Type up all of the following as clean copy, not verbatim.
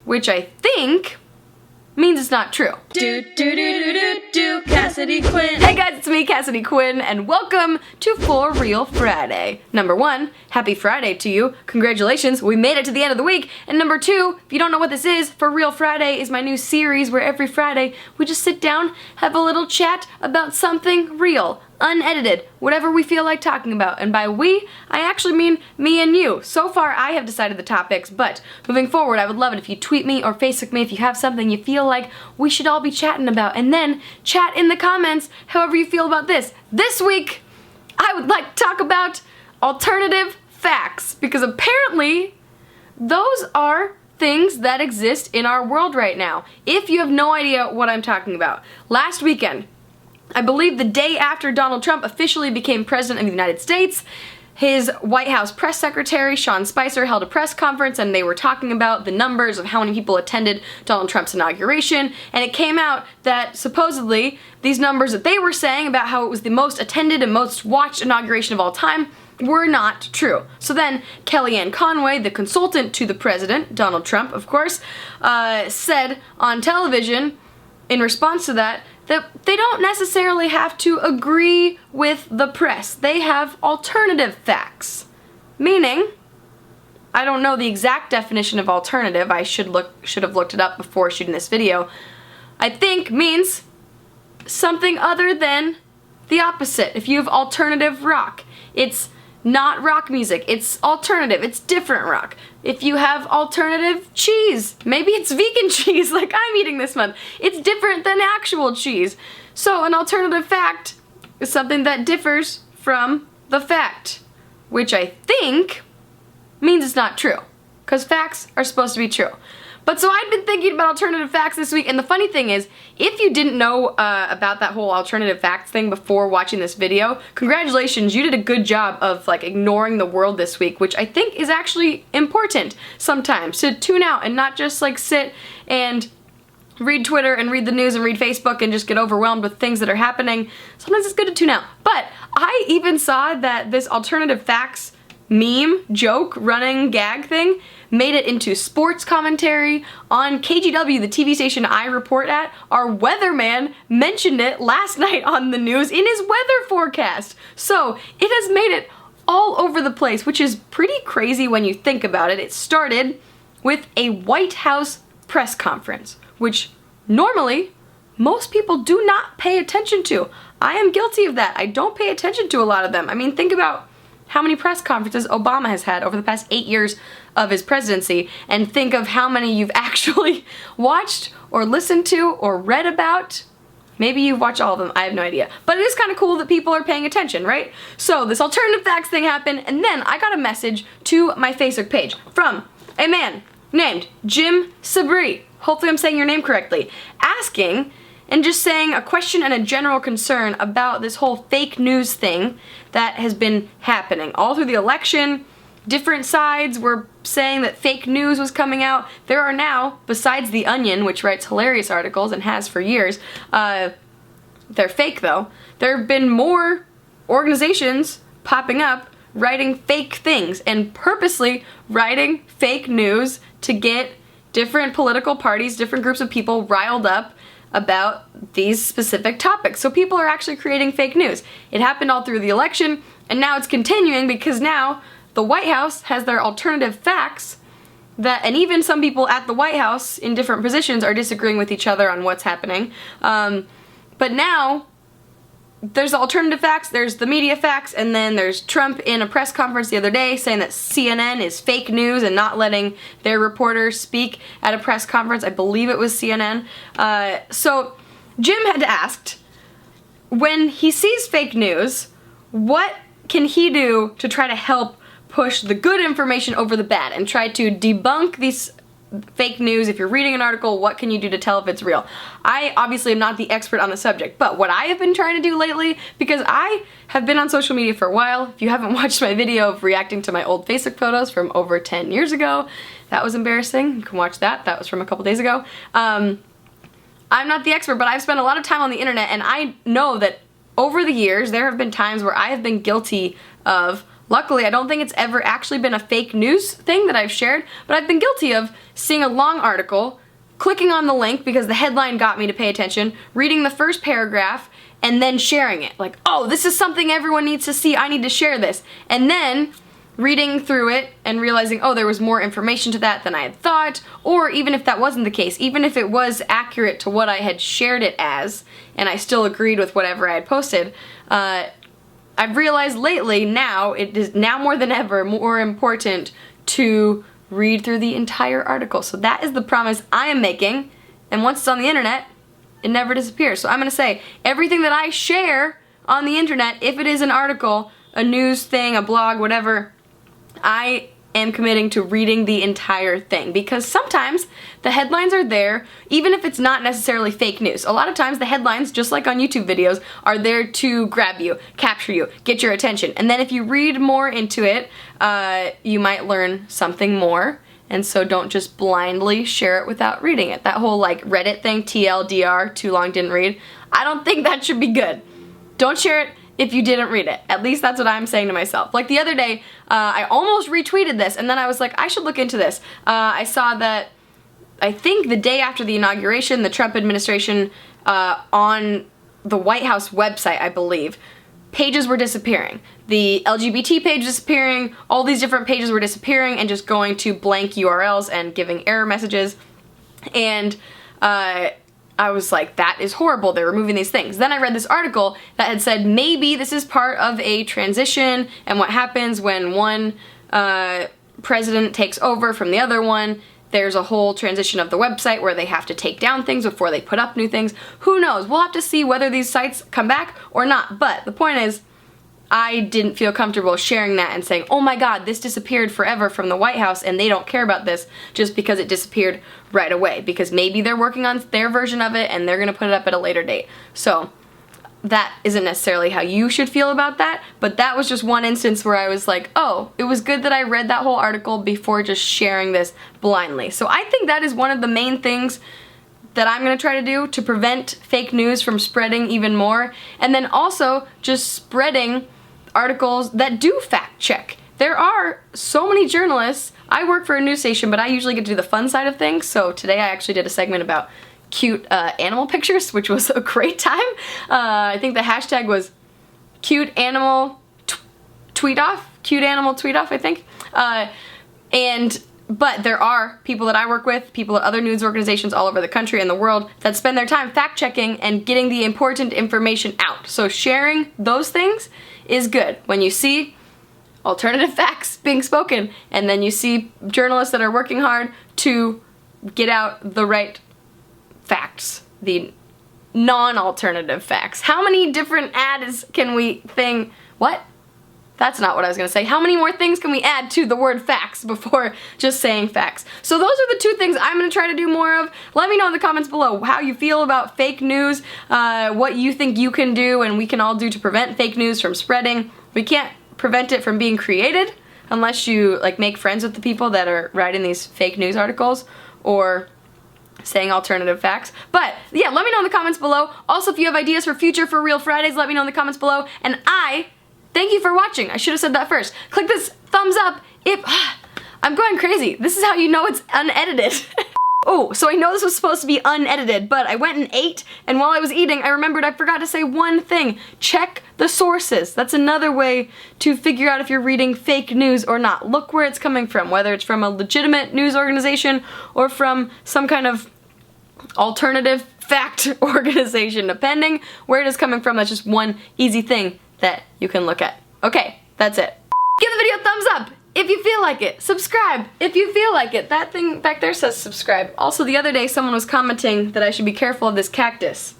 which I think means it's not true. Cassidy Quinn. Hey guys, it's me, Cassidy Quinn, and welcome to For Real Friday. Number one, happy Friday to you. Congratulations, we made it to the end of the week. And number two, if you don't know what this is, For Real Friday is my new series where every Friday we just sit down, have a little chat about something real, unedited, whatever we feel like talking about. And by we, I actually mean me and you. So far, I have decided the topics, but moving forward, I would love it if you tweet me or Facebook me if you have something you feel like we should all be chatting about, and then chat in the comments however you feel about this. This week, I would like to talk about alternative facts, because apparently those are things that exist in our world right now. If you have no idea what I'm talking about, last weekend, I believe the day after Donald Trump officially became president of the United States, his White House press secretary, Sean Spicer, held a press conference, and they were talking about the numbers of how many people attended Donald Trump's inauguration, and it came out that supposedly these numbers that they were saying about how it was the most attended and most watched inauguration of all time were not true. So then Kellyanne Conway, the consultant to the president, Donald Trump, of course, said on television in response to that they don't necessarily have to agree with the press. They have alternative facts. Meaning, I don't know the exact definition of alternative. I should have looked it up before shooting this video. I think means something other than the opposite. If you have alternative rock, it's not rock music, it's alternative, it's different rock. If you have alternative cheese, maybe it's vegan cheese like I'm eating this month, it's different than actual cheese. So an alternative fact is something that differs from the fact, which I think means it's not true, because facts are supposed to be true. But so I've been thinking about alternative facts this week, and the funny thing is, if you didn't know about that whole alternative facts thing before watching this video, congratulations, you did a good job of like ignoring the world this week, which I think is actually important sometimes, to tune out and not just like sit and read Twitter and read the news and read Facebook and just get overwhelmed with things that are happening. Sometimes it's good to tune out. But I even saw that this alternative facts meme, joke, running gag thing made it into sports commentary on KGW, the TV station I report at. Our weatherman mentioned it last night on the news in his weather forecast. So it has made it all over the place, which is pretty crazy when you think about it. It started with a White House press conference, which normally most people do not pay attention to. I am guilty of that. I don't pay attention to a lot of them. I mean, think about how many press conferences Obama has had over the past 8 years of his presidency, and think of how many you've actually watched or listened to or read about. Maybe you've watched all of them, I have no idea. But it is kind of cool that people are paying attention, right? So this alternative facts thing happened, and then I got a message to my Facebook page from a man named Jim Sabri, hopefully I'm saying your name correctly, asking and just saying a question and a general concern about this whole fake news thing that has been happening all through the election. Different sides were saying that fake news was coming out. There are now, besides The Onion, which writes hilarious articles and has for years, they're fake though, there have been more organizations popping up writing fake things and purposely writing fake news to get different political parties, different groups of people riled up about these specific topics. So people are actually creating fake news. It happened all through the election, and now it's continuing because now the White House has their alternative facts that, and even some people at the White House in different positions are disagreeing with each other on what's happening. But now there's the alternative facts, there's the media facts, and then there's Trump in a press conference the other day saying that CNN is fake news and not letting their reporters speak at a press conference. I believe it was CNN. So Jim had asked, when he sees fake news, what can he do to try to help push the good information over the bad and try to debunk these fake news? If you're reading an article, what can you do to tell if it's real? I obviously am not the expert on the subject, but what I have been trying to do lately, because I have been on social media for a while. If you haven't watched my video of reacting to my old Facebook photos from over 10 years ago, that was embarrassing. You can watch that. That was from a couple days ago. I'm not the expert, but I've spent a lot of time on the internet, and I know that over the years there have been times where I have been guilty of Luckily, I don't think it's ever actually been a fake news thing that I've shared, but I've been guilty of seeing a long article, clicking on the link because the headline got me to pay attention, reading the first paragraph, and then sharing it. Like, oh, this is something everyone needs to see, I need to share this. And then reading through it and realizing, oh, there was more information to that than I had thought, or even if that wasn't the case, even if it was accurate to what I had shared it as, and I still agreed with whatever I had posted, I've realized lately now, it is now more than ever more important to read through the entire article. So that is the promise I am making, and once it's on the internet, it never disappears. So I'm gonna say, everything that I share on the internet, if it is an article, a news thing, a blog, whatever, I am committing to reading the entire thing, because sometimes the headlines are there even if it's not necessarily fake news. A lot of times the headlines, just like on YouTube videos, are there to grab you, capture you, get your attention, and then if you read more into it, you might learn something more. And so don't just blindly share it without reading it. That whole like Reddit thing, TLDR, too long didn't read, I don't think that should be good. Don't share it if you didn't read it. At least that's what I'm saying to myself. Like the other day, I almost retweeted this, and then I was like, I should look into this. I saw that, I think the day after the inauguration, the Trump administration, on the White House website, I believe, pages were disappearing. The LGBT page disappearing, all these different pages were disappearing and just going to blank URLs and giving error messages. And I was like, that is horrible, they're removing these things. Then I read this article that had said maybe this is part of a transition, and what happens when one president takes over from the other one, there's a whole transition of the website where they have to take down things before they put up new things. Who knows? We'll have to see whether these sites come back or not. But the point is, I didn't feel comfortable sharing that and saying, oh my god, this disappeared forever from the White House and they don't care about this just because it disappeared right away. Because maybe they're working on their version of it and they're going to put it up at a later date. So that isn't necessarily how you should feel about that, but that was just one instance where I was like, oh, it was good that I read that whole article before just sharing this blindly. So I think that is one of the main things that I'm going to try to do to prevent fake news from spreading even more, and then also just spreading articles that do fact check. There are so many journalists. I work for a news station, but I usually get to do the fun side of things, so today I actually did a segment about cute animal pictures, which was a great time. I think the hashtag was cute animal tweet off, I think. But there are people that I work with, people at other news organizations all over the country and the world that spend their time fact-checking and getting the important information out. So sharing those things is good. When you see alternative facts being spoken, and then you see journalists that are working hard to get out the right facts, the non-alternative facts. How many different ads can we what? That's not what I was gonna say. How many more things can we add to the word facts before just saying facts? So those are the two things I'm gonna try to do more of. Let me know in the comments below how you feel about fake news, what you think you can do and we can all do to prevent fake news from spreading. We can't prevent it from being created unless you like make friends with the people that are writing these fake news articles or saying alternative facts. But yeah, let me know in the comments below. Also, if you have ideas for future For Real Fridays, let me know in the comments below. And thank you for watching. I should have said that first. Click this thumbs up if I'm going crazy. This is how you know it's unedited. Oh, so I know this was supposed to be unedited, but I went and ate, and while I was eating, I remembered I forgot to say one thing. Check the sources. That's another way to figure out if you're reading fake news or not. Look where it's coming from, whether it's from a legitimate news organization or from some kind of alternative fact organization. Depending where it is coming from, that's just one easy thing that you can look at. Okay, that's it. Give the video a thumbs up if you feel like it. Subscribe if you feel like it. That thing back there says subscribe. Also, the other day someone was commenting that I should be careful of this cactus.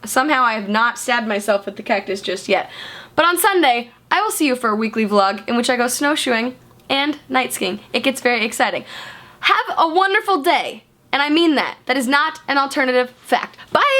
Somehow I have not stabbed myself with the cactus just yet. But on Sunday, I will see you for a weekly vlog in which I go snowshoeing and night skiing. It gets very exciting. Have a wonderful day. And I mean that. That is not an alternative fact. Bye!